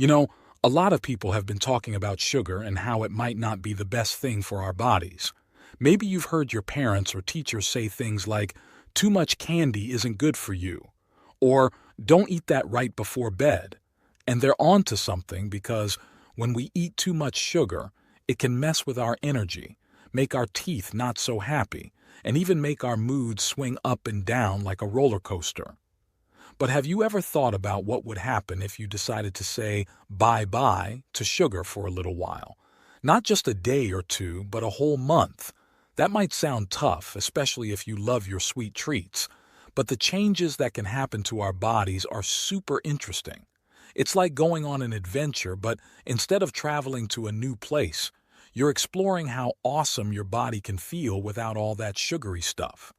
You know, a lot of people have been talking about sugar and how it might not be the best thing for our bodies. Maybe you've heard your parents or teachers say things like, too much candy isn't good for you, or don't eat that right before bed. And they're on to something because when we eat too much sugar, it can mess with our energy, make our teeth not so happy, and even make our moods swing up and down like a roller coaster. But have you ever thought about what would happen if you decided to say bye-bye to sugar for a little while? Not just a day or two, but a whole month. That might sound tough, especially if you love your sweet treats. But the changes that can happen to our bodies are super interesting. It's like going on an adventure, but instead of traveling to a new place, you're exploring how awesome your body can feel without all that sugary stuff.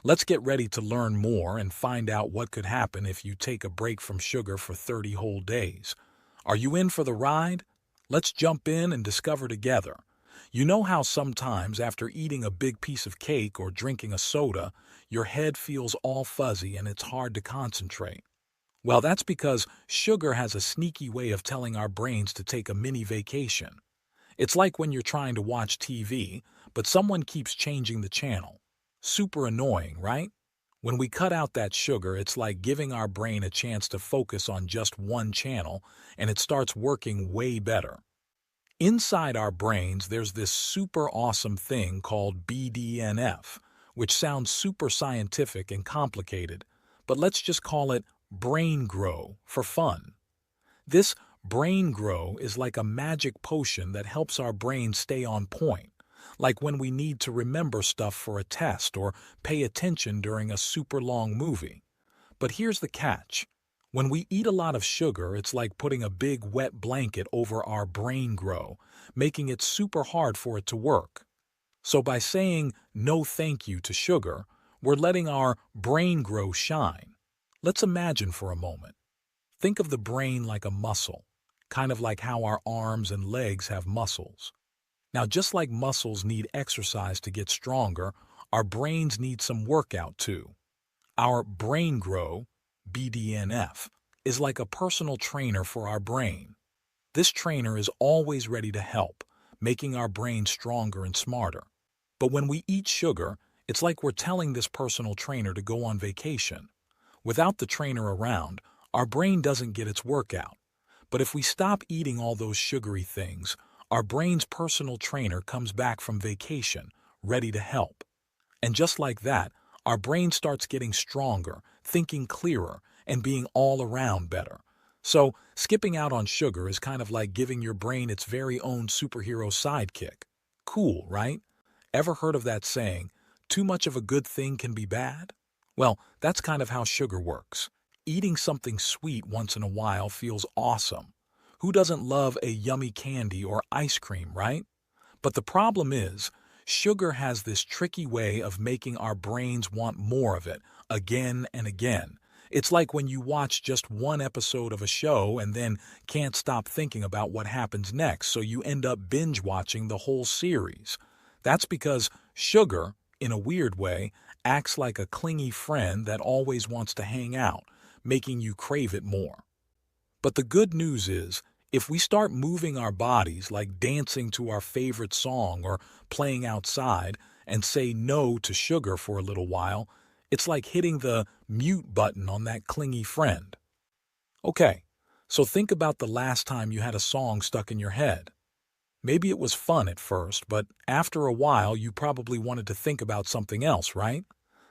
Let's get ready to learn more and find out what could happen if you take a break from sugar for 30 whole days. Are you in for the ride? Let's jump in and discover together. You know how sometimes after eating a big piece of cake or drinking a soda, your head feels all fuzzy and it's hard to concentrate? Well, that's because sugar has a sneaky way of telling our brains to take a mini vacation. It's like when you're trying to watch TV, but someone keeps changing the channel. Super annoying, right? When we cut out that sugar, it's like giving our brain a chance to focus on just one channel, and it starts working way better. Inside our brains, there's this super awesome thing called BDNF, which sounds super scientific and complicated, but let's just call it brain grow for fun. This brain grow is like a magic potion that helps our brain stay on point, like when we need to remember stuff for a test or pay attention during a super long movie. But here's the catch. When we eat a lot of sugar, it's like putting a big wet blanket over our brain grow, making it super hard for it to work. So by saying no thank you to sugar, we're letting our brain grow shine. Let's imagine for a moment. Think of the brain like a muscle, kind of like how our arms and legs have muscles. Now, just like muscles need exercise to get stronger, our brains need some workout too. Our brain grow, BDNF, is like a personal trainer for our brain. This trainer is always ready to help, making our brain stronger and smarter. But when we eat sugar, it's like we're telling this personal trainer to go on vacation. Without the trainer around, our brain doesn't get its workout. But if we stop eating all those sugary things, our brain's personal trainer comes back from vacation, ready to help. And just like that, our brain starts getting stronger, thinking clearer, and being all around better. So, skipping out on sugar is kind of like giving your brain its very own superhero sidekick. Cool, right? Ever heard of that saying, too much of a good thing can be bad? Well, that's kind of how sugar works. Eating something sweet once in a while feels awesome. Who doesn't love a yummy candy or ice cream, right? But the problem is, sugar has this tricky way of making our brains want more of it, again and again. It's like when you watch just one episode of a show and then can't stop thinking about what happens next, so you end up binge-watching the whole series. That's because sugar, in a weird way, acts like a clingy friend that always wants to hang out, making you crave it more. But the good news is, if we start moving our bodies, like dancing to our favorite song or playing outside, and say no to sugar for a little while, it's like hitting the mute button on that clingy friend. Okay, so think about the last time you had a song stuck in your head. Maybe it was fun at first, but after a while you probably wanted to think about something else, right?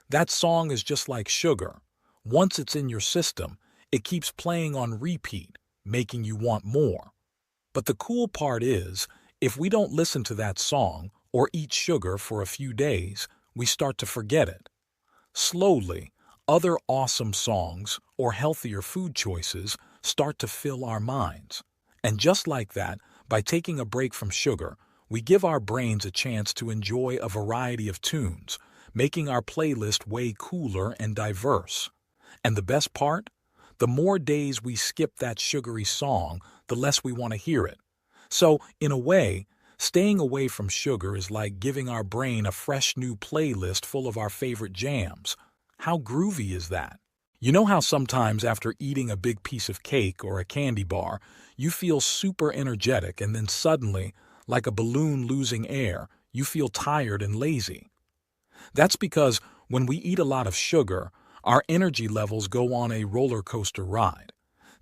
That song is just like sugar. Once it's in your system, it keeps playing on repeat, making you want more. But the cool part is, if we don't listen to that song or eat sugar for a few days, we start to forget it. Slowly, other awesome songs or healthier food choices start to fill our minds. And just like that, by taking a break from sugar, we give our brains a chance to enjoy a variety of tunes, making our playlist way cooler and diverse. And the best part? The more days we skip that sugary song, the less we want to hear it. So, in a way, staying away from sugar is like giving our brain a fresh new playlist full of our favorite jams. How groovy is that? You know how sometimes after eating a big piece of cake or a candy bar, you feel super energetic and then suddenly, like a balloon losing air, you feel tired and lazy? That's because when we eat a lot of sugar, our energy levels go on a roller coaster ride.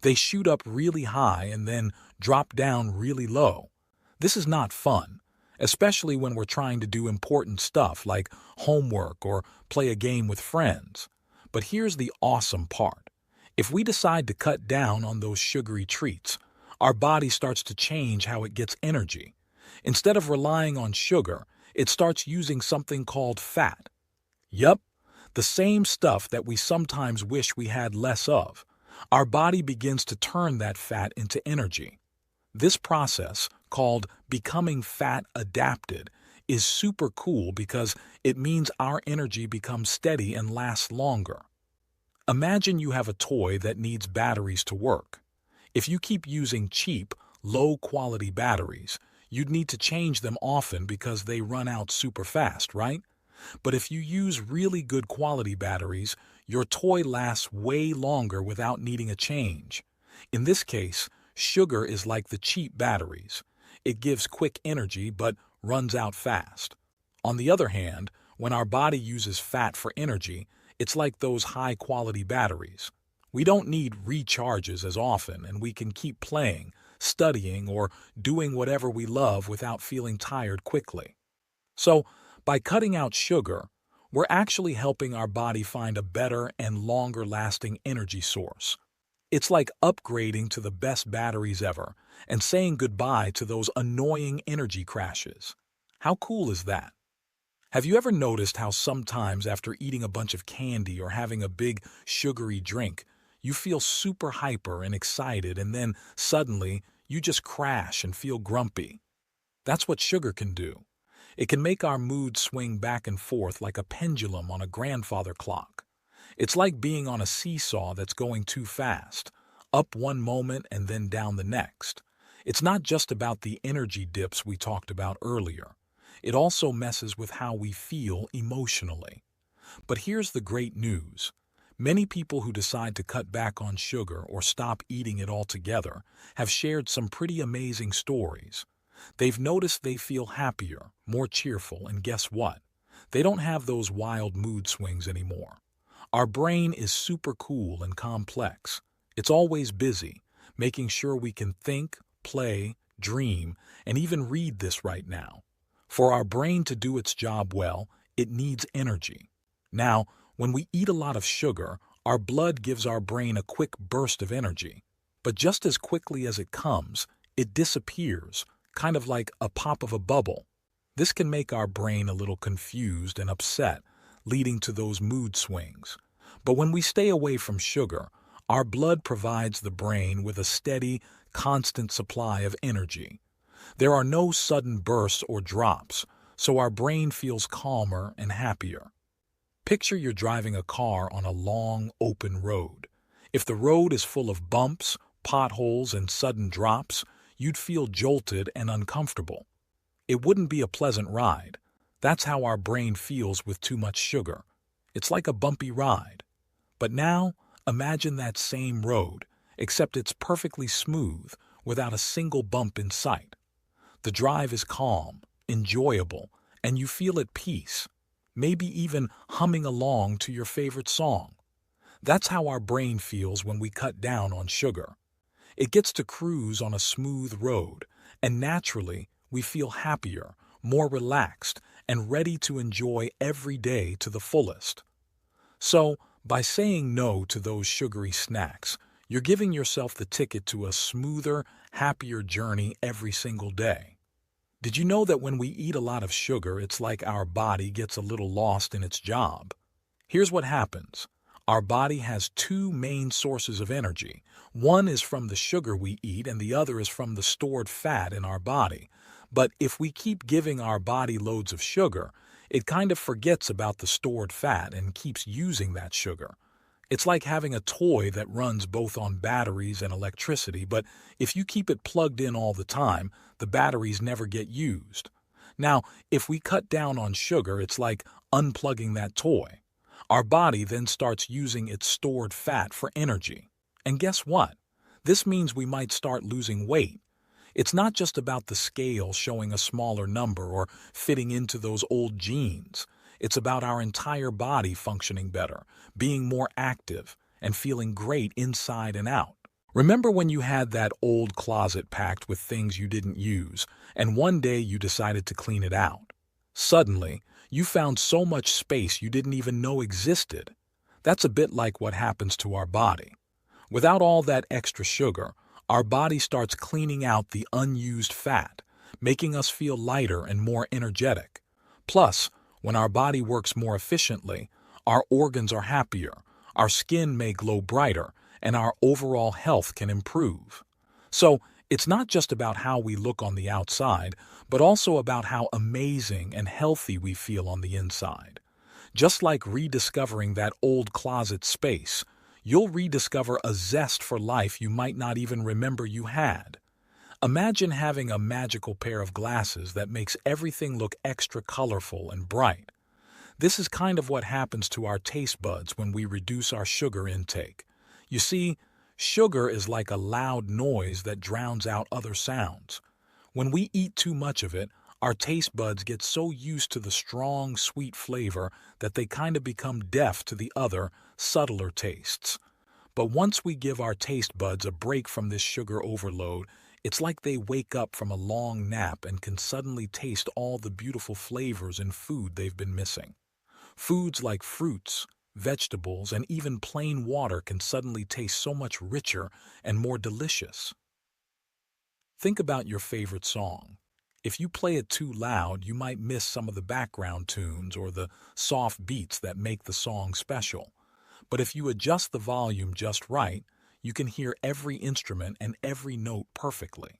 They shoot up really high and then drop down really low. This is not fun, especially when we're trying to do important stuff like homework or play a game with friends. But here's the awesome part. If we decide to cut down on those sugary treats, our body starts to change how it gets energy. Instead of relying on sugar, it starts using something called fat. Yup, the same stuff that we sometimes wish we had less of. Our body begins to turn that fat into energy. This process, called becoming fat adapted, is super cool because it means our energy becomes steady and lasts longer. Imagine you have a toy that needs batteries to work. If you keep using cheap, low-quality batteries, you'd need to change them often because they run out super fast, right? But if you use really good quality batteries, your toy lasts way longer without needing a change. In this case, sugar is like the cheap batteries. It gives quick energy but runs out fast. On the other hand, when our body uses fat for energy, it's like those high-quality batteries. We don't need recharges as often, and we can keep playing, studying, or doing whatever we love without feeling tired quickly. So, by cutting out sugar, we're actually helping our body find a better and longer-lasting energy source. It's like upgrading to the best batteries ever and saying goodbye to those annoying energy crashes. How cool is that? Have you ever noticed how sometimes after eating a bunch of candy or having a big sugary drink, you feel super hyper and excited and then suddenly you just crash and feel grumpy? That's what sugar can do. It can make our mood swing back and forth like a pendulum on a grandfather clock. It's like being on a seesaw that's going too fast, up one moment and then down the next. It's not just about the energy dips we talked about earlier. It also messes with how we feel emotionally. But here's the great news. Many people who decide to cut back on sugar or stop eating it altogether have shared some pretty amazing stories. They've noticed they feel happier, more cheerful, and guess what? They don't have those wild mood swings anymore. Our brain is super cool and complex. It's always busy, making sure we can think, play, dream, and even read this right now. For our brain to do its job well, it needs energy. Now, when we eat a lot of sugar, our blood gives our brain a quick burst of energy. But just as quickly as it comes, it disappears, kind of like a pop of a bubble. This can make our brain a little confused and upset, leading to those mood swings. But when we stay away from sugar, our blood provides the brain with a steady, constant supply of energy. There are no sudden bursts or drops, so our brain feels calmer and happier. Picture you're driving a car on a long, open road. If the road is full of bumps, potholes, and sudden drops, you'd feel jolted and uncomfortable. It wouldn't be a pleasant ride. That's how our brain feels with too much sugar. It's like a bumpy ride. But now, imagine that same road, except it's perfectly smooth, without a single bump in sight. The drive is calm, enjoyable, and you feel at peace, maybe even humming along to your favorite song. That's how our brain feels when we cut down on sugar. It gets to cruise on a smooth road, and naturally, we feel happier, more relaxed, and ready to enjoy every day to the fullest. So, by saying no to those sugary snacks, you're giving yourself the ticket to a smoother, happier journey every single day. Did you know that when we eat a lot of sugar, it's like our body gets a little lost in its job? Here's what happens. Our body has two main sources of energy. One is from the sugar we eat, and the other is from the stored fat in our body. But if we keep giving our body loads of sugar, it kind of forgets about the stored fat and keeps using that sugar. It's like having a toy that runs both on batteries and electricity, but if you keep it plugged in all the time, the batteries never get used. Now, if we cut down on sugar, it's like unplugging that toy. Our body then starts using its stored fat for energy. And guess what? This means we might start losing weight. It's not just about the scale showing a smaller number or fitting into those old jeans. It's about our entire body functioning better, being more active, and feeling great inside and out. Remember when you had that old closet packed with things you didn't use, and one day you decided to clean it out? Suddenly, you found so much space you didn't even know existed. That's a bit like what happens to our body. Without all that extra sugar, our body starts cleaning out the unused fat, making us feel lighter and more energetic. Plus, when our body works more efficiently, our organs are happier, our skin may glow brighter, and our overall health can improve. So, it's not just about how we look on the outside, but also about how amazing and healthy we feel on the inside. Just like rediscovering that old closet space, you'll rediscover a zest for life you might not even remember you had. Imagine having a magical pair of glasses that makes everything look extra colorful and bright. This is kind of what happens to our taste buds when we reduce our sugar intake. You see, sugar is like a loud noise that drowns out other sounds. When we eat too much of it, our taste buds get so used to the strong, sweet flavor that they kind of become deaf to the other, subtler tastes. But once we give our taste buds a break from this sugar overload, it's like they wake up from a long nap and can suddenly taste all the beautiful flavors in food they've been missing. Foods like fruits, vegetables, and even plain water can suddenly taste so much richer and more delicious. Think about your favorite song. If you play it too loud, you might miss some of the background tunes or the soft beats that make the song special. But if you adjust the volume just right, you can hear every instrument and every note perfectly.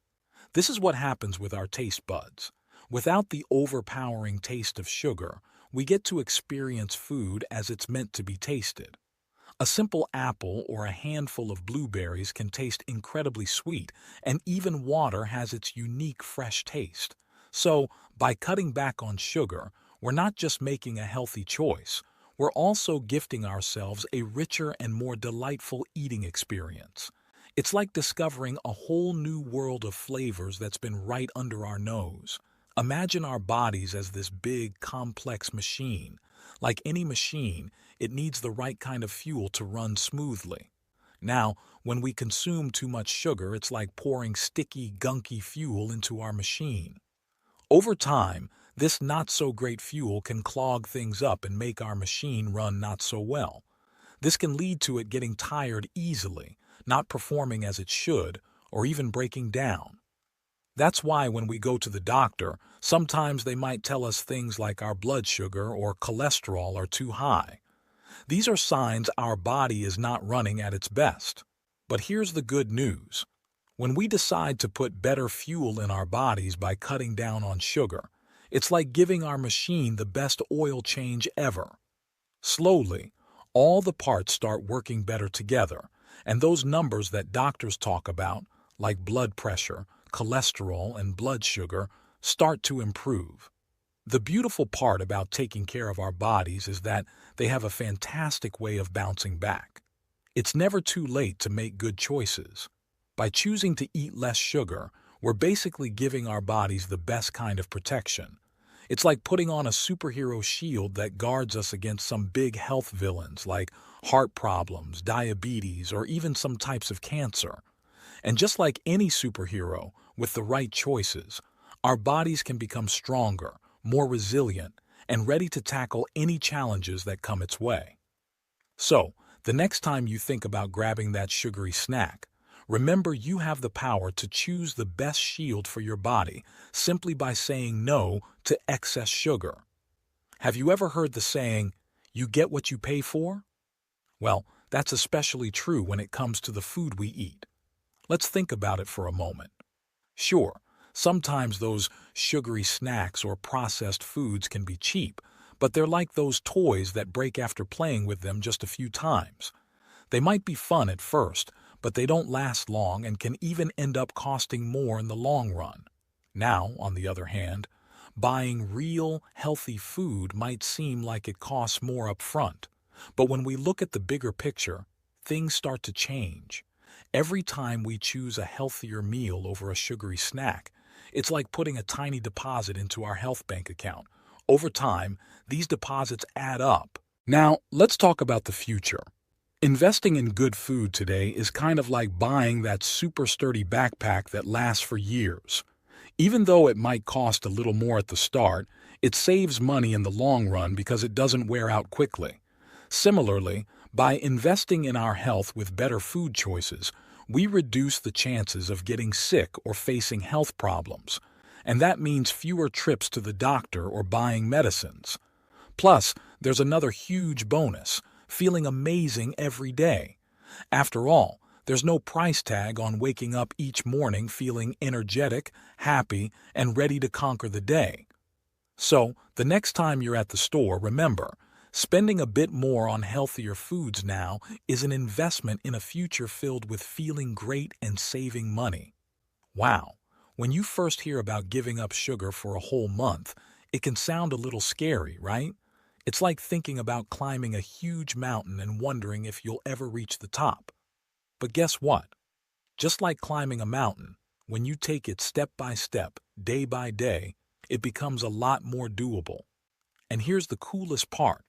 This is what happens with our taste buds. Without the overpowering taste of sugar, we get to experience food as it's meant to be tasted. A simple apple or a handful of blueberries can taste incredibly sweet, and even water has its unique fresh taste. So, by cutting back on sugar, we're not just making a healthy choice, we're also gifting ourselves a richer and more delightful eating experience. It's like discovering a whole new world of flavors that's been right under our nose. Imagine our bodies as this big, complex machine. Like any machine, it needs the right kind of fuel to run smoothly. Now, when we consume too much sugar, it's like pouring sticky, gunky fuel into our machine. Over time, this not-so-great fuel can clog things up and make our machine run not so well. This can lead to it getting tired easily, not performing as it should, or even breaking down. That's why when we go to the doctor, sometimes they might tell us things like our blood sugar or cholesterol are too high. These are signs our body is not running at its best. But here's the good news. When we decide to put better fuel in our bodies by cutting down on sugar, it's like giving our machine the best oil change ever. Slowly, all the parts start working better together, and those numbers that doctors talk about, like blood pressure, cholesterol, and blood sugar, start to improve. The beautiful part about taking care of our bodies is that they have a fantastic way of bouncing back. It's never too late to make good choices. By choosing to eat less sugar, we're basically giving our bodies the best kind of protection. It's like putting on a superhero shield that guards us against some big health villains like heart problems, diabetes, or even some types of cancer. And just like any superhero, with the right choices, our bodies can become stronger, more resilient, and ready to tackle any challenges that come its way. So, the next time you think about grabbing that sugary snack, remember you have the power to choose the best shield for your body simply by saying no to excess sugar. Have you ever heard the saying, "You get what you pay for"? Well, that's especially true when it comes to the food we eat. Let's think about it for a moment. Sure, sometimes those sugary snacks or processed foods can be cheap, but they're like those toys that break after playing with them just a few times. They might be fun at first, but they don't last long and can even end up costing more in the long run. Now, on the other hand, buying real, healthy food might seem like it costs more up front, But when we look at the bigger picture, things start to change. Every time we choose a healthier meal over a sugary snack, it's like putting a tiny deposit into our health bank account. Over time, these deposits add up. Now, let's talk about the future. Investing in good food today is kind of like buying that super sturdy backpack that lasts for years. Even though it might cost a little more at the start, it saves money in the long run because it doesn't wear out quickly. Similarly, by investing in our health with better food choices, we reduce the chances of getting sick or facing health problems, and that means fewer trips to the doctor or buying medicines. Plus, there's another huge bonus: feeling amazing every day. After all, there's no price tag on waking up each morning feeling energetic, happy, and ready to conquer the day. So, the next time you're at the store, remember, spending a bit more on healthier foods now is an investment in a future filled with feeling great and saving money. Wow, when you first hear about giving up sugar for a whole month, it can sound a little scary, right? It's like thinking about climbing a huge mountain and wondering if you'll ever reach the top. But guess what? Just like climbing a mountain, when you take it step by step, day by day, it becomes a lot more doable. And here's the coolest part.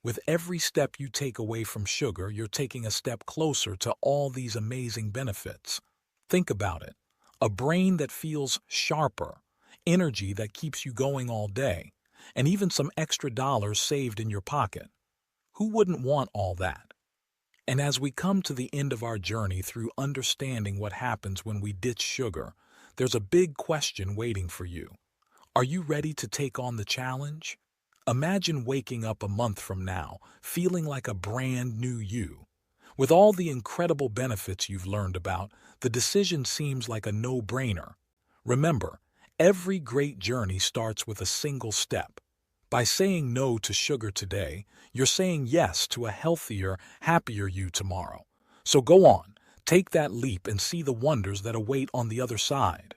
With every step you take away from sugar, you're taking a step closer to all these amazing benefits. Think about it. A brain that feels sharper, energy that keeps you going all day, and even some extra dollars saved in your pocket. Who wouldn't want all that? And as we come to the end of our journey through understanding what happens when we ditch sugar, there's a big question waiting for you. Are you ready to take on the challenge? Imagine waking up a month from now, feeling like a brand new you. With all the incredible benefits you've learned about, the decision seems like a no-brainer. Remember, every great journey starts with a single step. By saying no to sugar today, you're saying yes to a healthier, happier you tomorrow. So go on, take that leap and see the wonders that await on the other side.